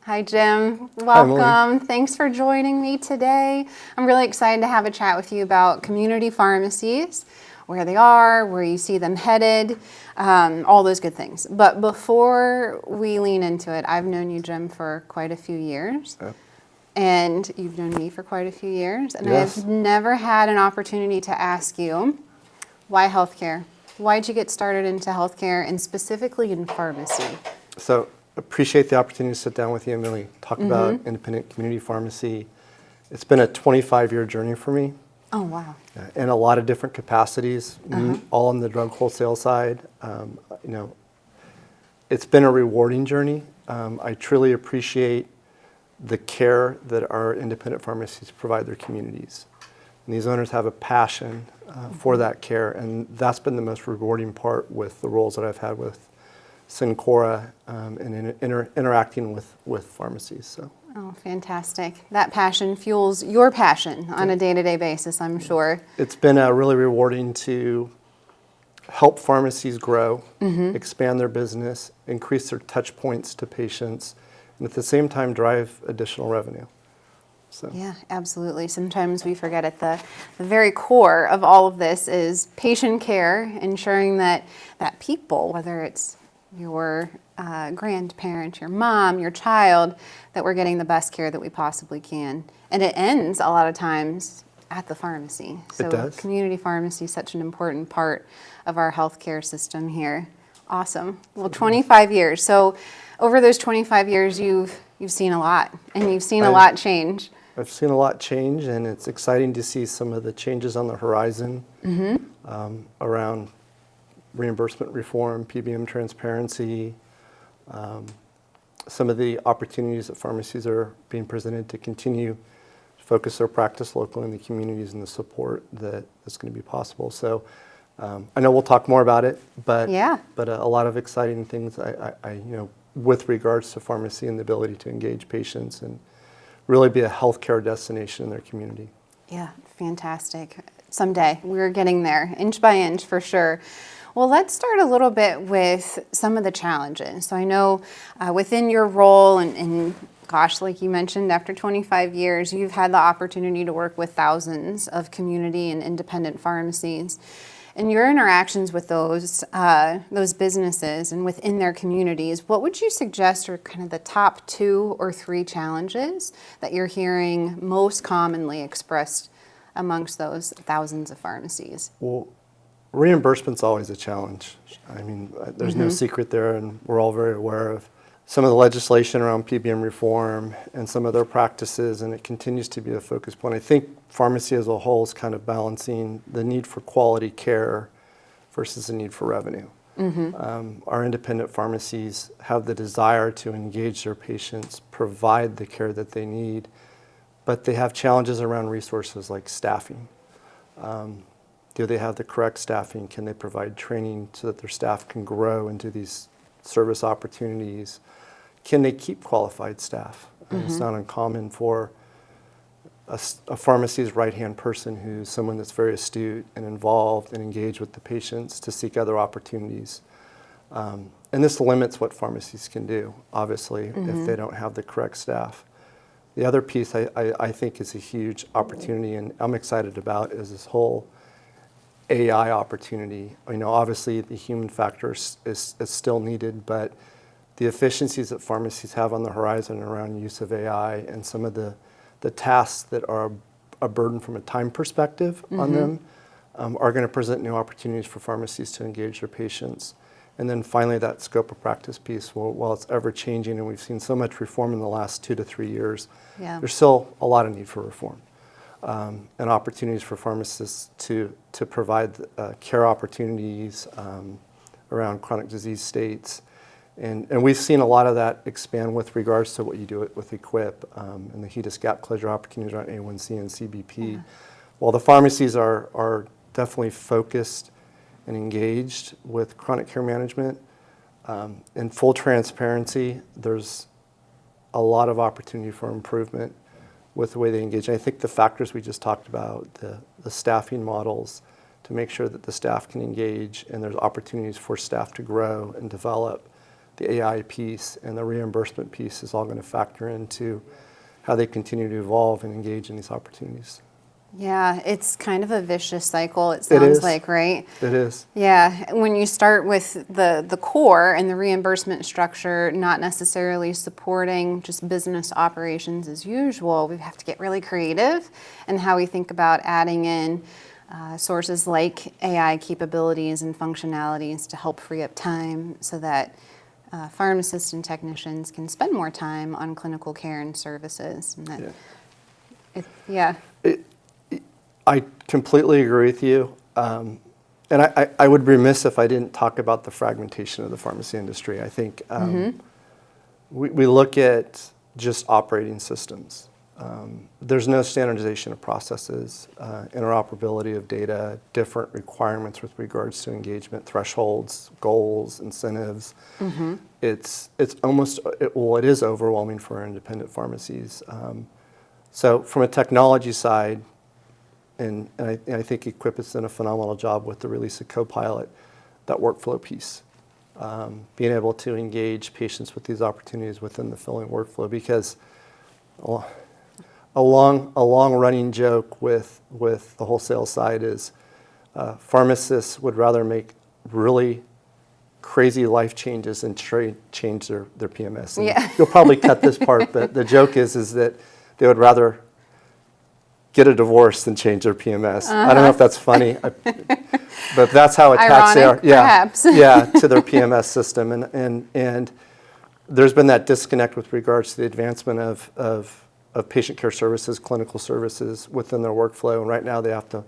Hi, Jim. Hi, Emily. Welcome. Thanks for joining me today. I'm really excited to have a chat with you about community pharmacies, where they are, where you see them headed, all those good things. But before we lean into it, I've known you, Jim, for quite a few years. Yep. And you've known me for quite a few years. And Yes. I've never had an opportunity to ask you, why healthcare? Why'd you get started into healthcare and specifically in pharmacy? So appreciate the opportunity to sit down with you, Emily, talk about independent community pharmacy. It's been a 25-year journey for me. Oh, wow. In a lot of different capacities, all on the drug wholesale side. It's been a rewarding journey. I truly appreciate the care that our independent pharmacies provide their communities. And these owners have a passion for that care, and that's been the most rewarding part with the roles that I've had with Cencora and interacting with pharmacies. So. Oh, fantastic. That passion fuels your passion on a day-to-day basis, I'm sure. It's been really rewarding to help pharmacies grow, expand their business, increase their touch points to patients, and at the same time drive additional revenue. So. Yeah, absolutely. Sometimes we forget at the very core of all of this is patient care, ensuring that people, whether it's your grandparent, your mom, your child, that we're getting the best care that we possibly can. And it ends a lot of times at the pharmacy. So it does. Community pharmacy is such an important part of our healthcare system here. Awesome. Well, 25 years. So over those 25 years, you've seen a lot, and you've seen a lot change. I've seen a lot change, and it's exciting to see some of the changes on the horizon around reimbursement reform, PBM transparency, some of the opportunities that pharmacies are being presented to continue to focus their practice locally in the communities and the support that's going to be possible. So I know we'll talk more about it, but a lot of exciting things with regards to pharmacy and the ability to engage patients and really be a healthcare destination in their community. Yeah, fantastic. Someday we're getting there, inch by inch for sure. Well, let's start a little bit with some of the challenges. So I know within your role, and gosh, like you mentioned, after 25 years, you've had the opportunity to work with thousands of community and independent pharmacies. And your interactions with those businesses and within their communities, what would you suggest are kind of the top 2 or 3 challenges that you're hearing most commonly expressed amongst those thousands of pharmacies? Well, reimbursement's always a challenge. I mean, there's no secret there, and we're all very aware of some of the legislation around PBM reform and some of their practices, and it continues to be a focus point. I think pharmacy as a whole is kind of balancing the need for quality care versus the need for revenue. Our independent pharmacies have the desire to engage their patients, provide the care that they need, but they have challenges around resources like staffing. Do they have the correct staffing? Can they provide training so that their staff can grow into these service opportunities? Can they keep qualified staff? It's not uncommon for a pharmacy's right-hand person who's someone that's very astute and involved and engaged with the patients to seek other opportunities. And this limits what pharmacies can do, obviously, if they don't have the correct staff. The other piece I think is a huge opportunity, and I'm excited about, is this whole AI opportunity. Obviously the human factor is still needed, but the efficiencies that pharmacies have on the horizon around use of AI and some of the tasks that are a burden from a time perspective on them are going to present new opportunities for pharmacies to engage their patients. And then finally, that scope of practice piece, while it's ever changing and we've seen so much reform in the last 2 to 3 years, there's still a lot of need for reform. And opportunities for pharmacists to provide care opportunities around chronic disease states. And we've seen a lot of that expand with regards to what you do with EQUIP and the HEDIS gap closure opportunities around A1C and CBP. While the pharmacies are definitely focused and engaged with chronic care management, in full transparency, there's a lot of opportunity for improvement with the way they engage. And I think the factors we just talked about, the staffing models, to make sure that the staff can engage and there's opportunities for staff to grow and develop, the AI piece and the reimbursement piece is all going to factor into how they continue to evolve and engage in these opportunities. Yeah, it's kind of a vicious cycle, it It sounds is. like, right? It is. Yeah, when you start with the core and the reimbursement structure not necessarily supporting just business operations as usual, we have to get really creative in how we think about adding in sources like AI capabilities and functionalities to help free up time so that pharmacists and technicians can spend more time on clinical care and services. And that, Yeah. I completely agree with you. And I would be remiss if I didn't talk about the fragmentation of the pharmacy industry. I think we look at just operating systems. There's no standardization of processes, interoperability of data, different requirements with regards to engagement, thresholds, goals, incentives. It's almost, it is overwhelming for independent pharmacies. So from a technology side, and I think Equip has done a phenomenal job with the release of CoPilot, that workflow piece. Being able to engage patients with these opportunities within the filling workflow, because a long running joke with the wholesale side is pharmacists would rather make really crazy life changes and change their PMS. And Yeah. you'll probably cut this part, but the joke is that they would rather get a divorce than change their PMS. I don't know if that's funny, but that's how attached they are. Ironic, perhaps. Yeah, to their PMS system, and there's been that disconnect with regards to the advancement of patient care services, clinical services within their workflow. And right now they have to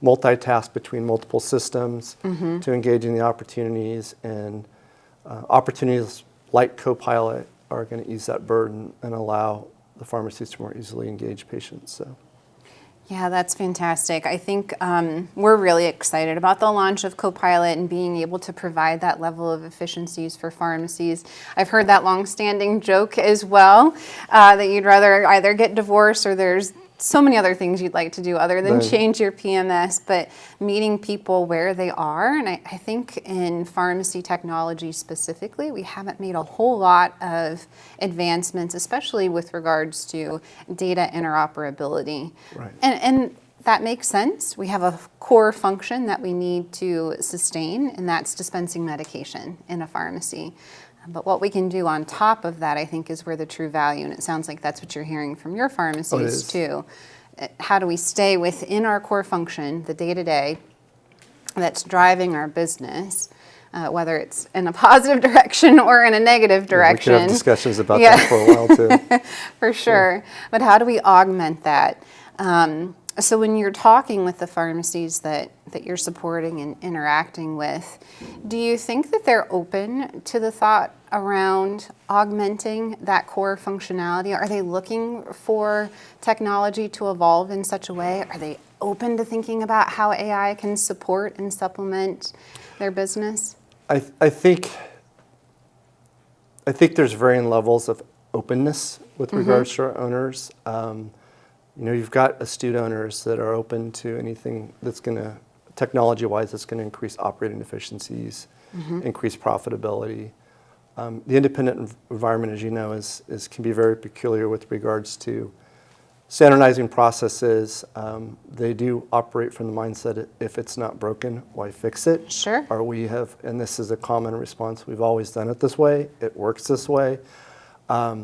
multitask between multiple systems to engage in the opportunities, and opportunities like CoPilot are going to ease that burden and allow the pharmacies to more easily engage patients. So. Yeah, that's fantastic. I think we're really excited about the launch of CoPilot and being able to provide that level of efficiencies for pharmacies. I've heard that long-standing joke as well, that you'd rather either get divorced or there's so many other things you'd like to do other than change your PMS, but meeting people where they are. And I think in pharmacy technology specifically, we haven't made a whole lot of advancements, especially with regards to data interoperability. Right. And that makes sense. We have a core function that we need to sustain, and that's dispensing medication in a pharmacy. But what we can do on top of that, I think, is where the true value, and it sounds like that's what you're hearing from your pharmacies too. How do we stay within our core function, the day-to-day, that's driving our business, whether it's in a positive direction or in a negative direction. We could have discussions about that for a while too. For sure. But how do we augment that? So when you're talking with the pharmacies that you're supporting and interacting with, do you think that they're open to the thought around augmenting that core functionality? Are they looking for technology to evolve in such a way? Are they open to thinking about how AI can support and supplement their business? I think there's varying levels of openness with regards to our owners. You've got astute owners that are open to anything that's going to, technology-wise, that's going to increase operating efficiencies, increase profitability. The independent environment, as you know, can be very peculiar with regards to standardizing processes. They do operate from the mindset, if it's not broken, why fix it? Sure. And this is a common response, we've always done it this way, it works this way. I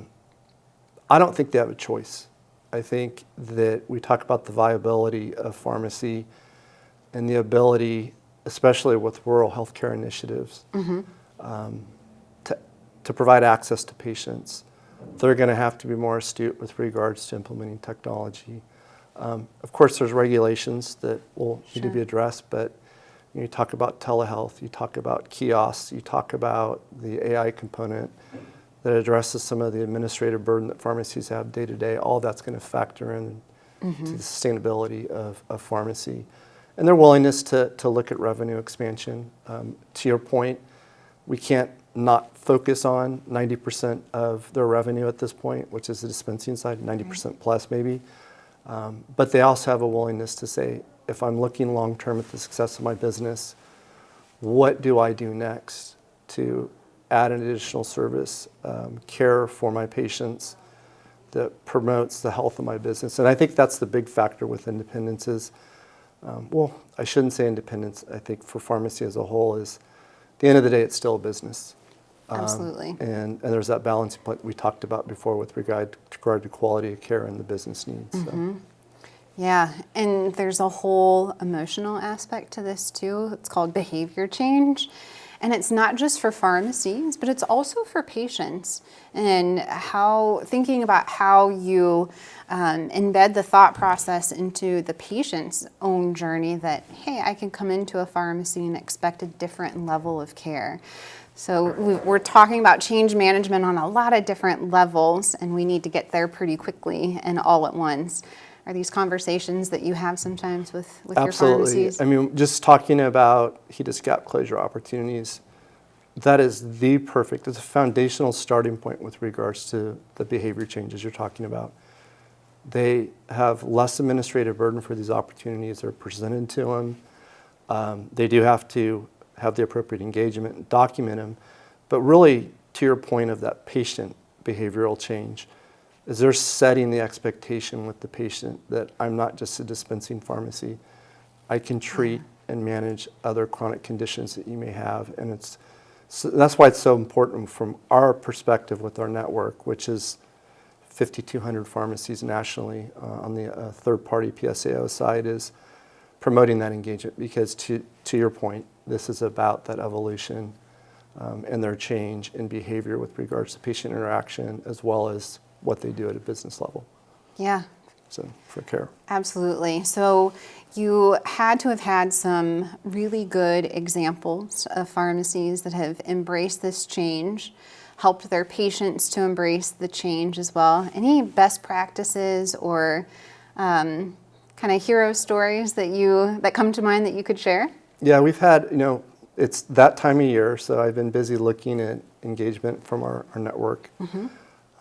don't think they have a choice. I think that we talk about the viability of pharmacy and the ability, especially with rural healthcare initiatives, to provide access to patients. They're going to have to be more astute with regards to implementing technology. Of course, there's regulations that will need to be addressed, but you talk about telehealth, you talk about kiosks, you talk about the AI component that addresses some of the administrative burden that pharmacies have day to day. All that's going to factor in to the sustainability of pharmacy. And their willingness to look at revenue expansion. To your point, we can't not focus on 90% of their revenue at this point, which is the dispensing side, 90% plus maybe. But they also have a willingness to say, if I'm looking long term at the success of my business, what do I do next to add an additional service, care for my patients that promotes the health of my business. And I think that's the big factor with independence is, well, I shouldn't say independence. I think for pharmacy as a whole is, at the end of the day, it's still a business. Absolutely. And there's that balance we talked about before with regard to quality of care and the business needs. So. Yeah, and there's a whole emotional aspect to this too. It's called behavior change. And it's not just for pharmacies, but it's also for patients, and thinking about how you embed the thought process into the patient's own journey that, hey, I can come into a pharmacy and expect a different level of care. So we're talking about change management on a lot of different levels, and we need to get there pretty quickly and all at once. Are these conversations that you have sometimes with your pharmacies? Absolutely. I mean, just talking about HEDIS gap closure opportunities, that is it's a foundational starting point with regards to the behavior changes you're talking about. They have less administrative burden for these opportunities that are presented to them. They do have to have the appropriate engagement and document them. But really, to your point of that patient behavioral change, is they're setting the expectation with the patient that I'm not just a dispensing pharmacy. I can treat and manage other chronic conditions that you may have. And that's why it's so important from our perspective with our network, which is 5,200 pharmacies nationally on the third-party PSAO side, is promoting that engagement. Because to your point, this is about that evolution and their change in behavior with regards to patient interaction as well as what they do at a business level. Yeah. So for care. Absolutely. So you had to have had some really good examples of pharmacies that have embraced this change, helped their patients to embrace the change as well. Any best practices or kind of hero stories that come to mind that you could share? Yeah, we've had, it's that time of year, so I've been busy looking at engagement from our network. Mm-hmm.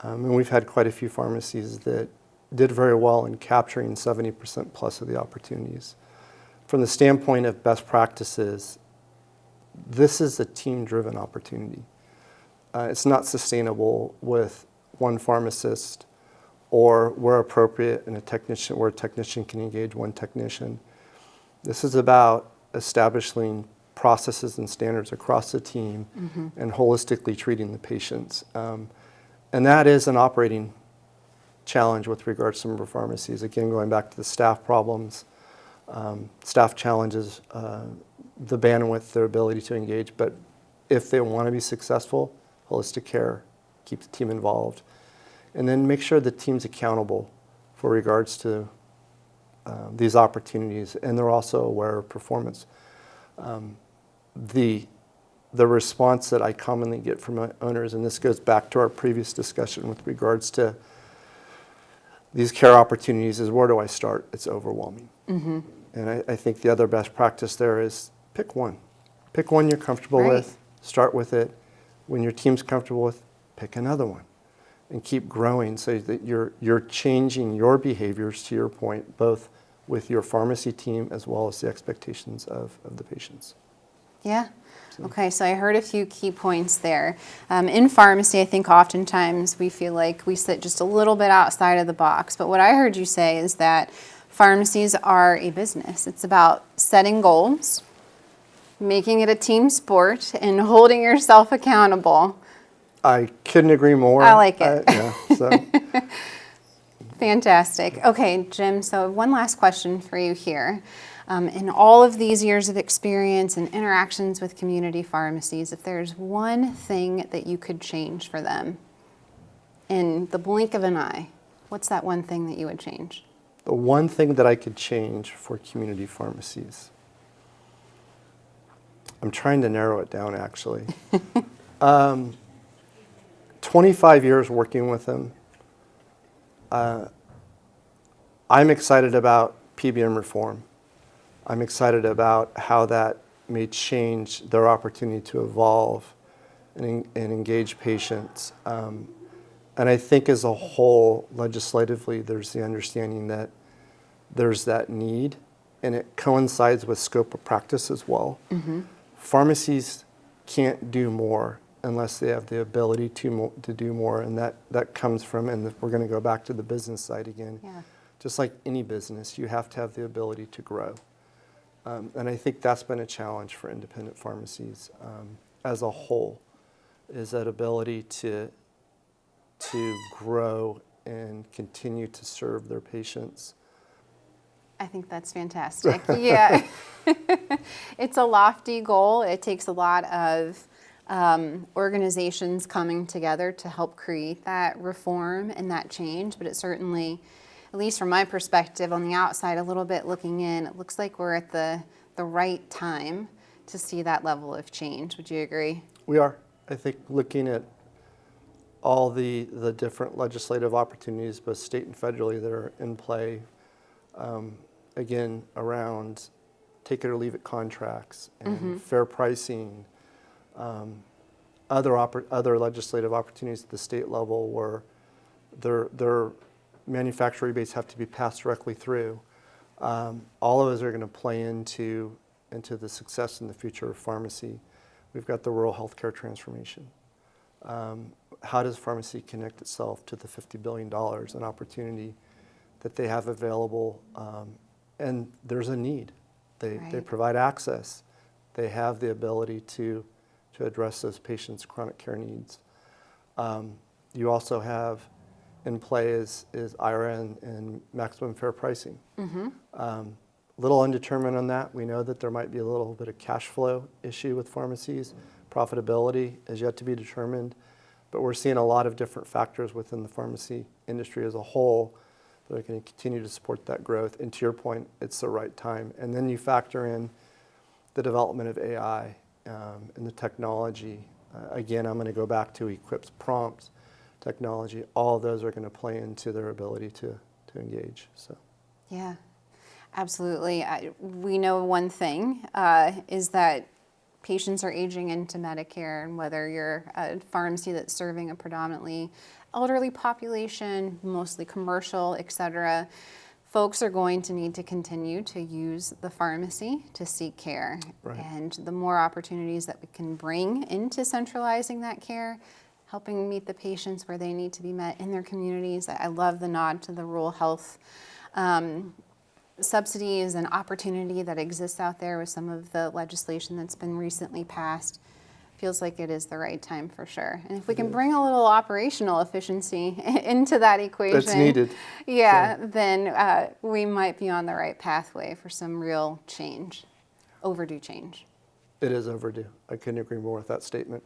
And we've had quite a few pharmacies that did very well in capturing 70% plus of the opportunities. From the standpoint of best practices, this is a team-driven opportunity. It's not sustainable with one pharmacist or where appropriate where a technician can engage one technician. This is about establishing processes and standards across the team and holistically treating the patients. And that is an operating challenge with regards to some of our pharmacies. Again, going back to the staff problems, staff challenges, the bandwidth, their ability to engage. But if they want to be successful, holistic care, keep the team involved. And then make sure the team's accountable for regards to these opportunities, and they're also aware of performance. The response that I commonly get from my owners, and this goes back to our previous discussion with regards to these care opportunities, is where do I start? It's overwhelming. Mm-hmm. And I think the other best practice there is pick one. Pick one you're comfortable with, start with it. When your team's comfortable with, pick another one. And keep growing so that you're changing your behaviors, to your point, both with your pharmacy team as well as the expectations of the patients. Yeah. Okay, so I heard a few key points there. In pharmacy, I think oftentimes we feel like we sit just a little bit outside of the box. But what I heard you say is that pharmacies are a business. It's about setting goals, making it a team sport, and holding yourself accountable. I couldn't agree more. I like it. So. Fantastic. Okay, Jim, so one last question for you here. In all of these years of experience and interactions with community pharmacies, if there's one thing that you could change for them in the blink of an eye, what's that one thing that you would change? The one thing that I could change for community pharmacies. I'm trying to narrow it down, actually. 25 years working with them. I'm excited about PBM reform. I'm excited about how that may change their opportunity to evolve and engage patients. And I think as a whole, legislatively, there's the understanding that there's that need, and it coincides with scope of practice as well. Mm-hmm. Pharmacies can't do more unless they have the ability to do more. And that comes from, and we're going to go back to the business side again. Yeah. Just like any business, you have to have the ability to grow. And I think that's been a challenge for independent pharmacies as a whole, is that ability to grow and continue to serve their patients. I think that's fantastic. Yeah. It's a lofty goal. It takes a lot of organizations coming together to help create that reform and that change, but it certainly, at least from my perspective on the outside, a little bit looking in, it looks like we're at the right time to see that level of change. Would you agree? We are. I think looking at all the different legislative opportunities, both state and federally, that are in play, again, around take it or leave it contracts and fair pricing, other legislative opportunities at the state level where their manufacturer rebates have to be passed directly through. All of those are going to play into the success in the future of pharmacy. We've got the rural healthcare transformation. How does pharmacy connect itself to the $50 billion in opportunity that they have available? And there's a need. They provide access. They have the ability to address those patients' chronic care needs. You also have in play is IRA and maximum fair pricing. Little undetermined on that. We know that there might be a little bit of cash flow issue with pharmacies. Profitability is yet to be determined, but we're seeing a lot of different factors within the pharmacy industry as a whole that are going to continue to support that growth. And to your point, it's the right time. And then you factor in the development of AI and the technology. Again, I'm going to go back to Equip's prompts technology. All of those are going to play into their ability to engage. So. Yeah, absolutely. We know one thing is that patients are aging into Medicare, and whether you're a pharmacy that's serving a predominantly elderly population, mostly commercial, et cetera, folks are going to need to continue to use the pharmacy to seek care. Right. And the more opportunities that we can bring into centralizing that care, helping meet the patients where they need to be met in their communities. I love the nod to the rural health subsidies and opportunity that exists out there with some of the legislation that's been recently passed. Feels like it is the right time for sure. And if we can bring a little operational efficiency into that equation, That's needed. Yeah, then we might be on the right pathway for some real change, overdue change. It is overdue. I couldn't agree more with that statement.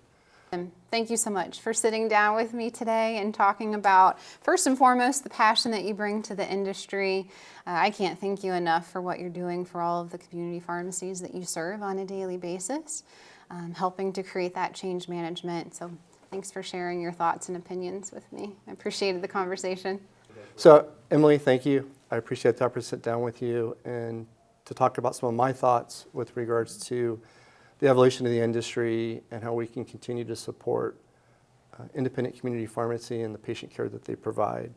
And thank you so much for sitting down with me today and talking about, first and foremost, the passion that you bring to the industry. I can't thank you enough for what you're doing for all of the community pharmacies that you serve on a daily basis, helping to create that change management. So thanks for sharing your thoughts and opinions with me. I appreciated the conversation. So, Emily, thank you. I appreciate the opportunity to sit down with you and to talk about some of my thoughts with regards to the evolution of the industry and how we can continue to support independent community pharmacy and the patient care that they provide.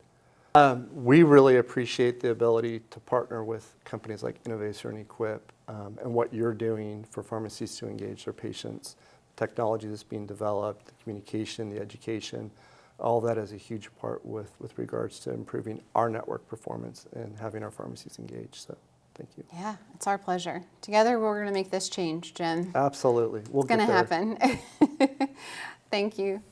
We really appreciate the ability to partner with companies like Innovator and Equip and what you're doing for pharmacies to engage their patients, technology that's being developed, the communication, the education, all that is a huge part with regards to improving our network performance and having our pharmacies engaged. So thank you. Yeah, it's our pleasure. Together, we're going to make this change, Jim. Absolutely. It's going to happen. Thank you.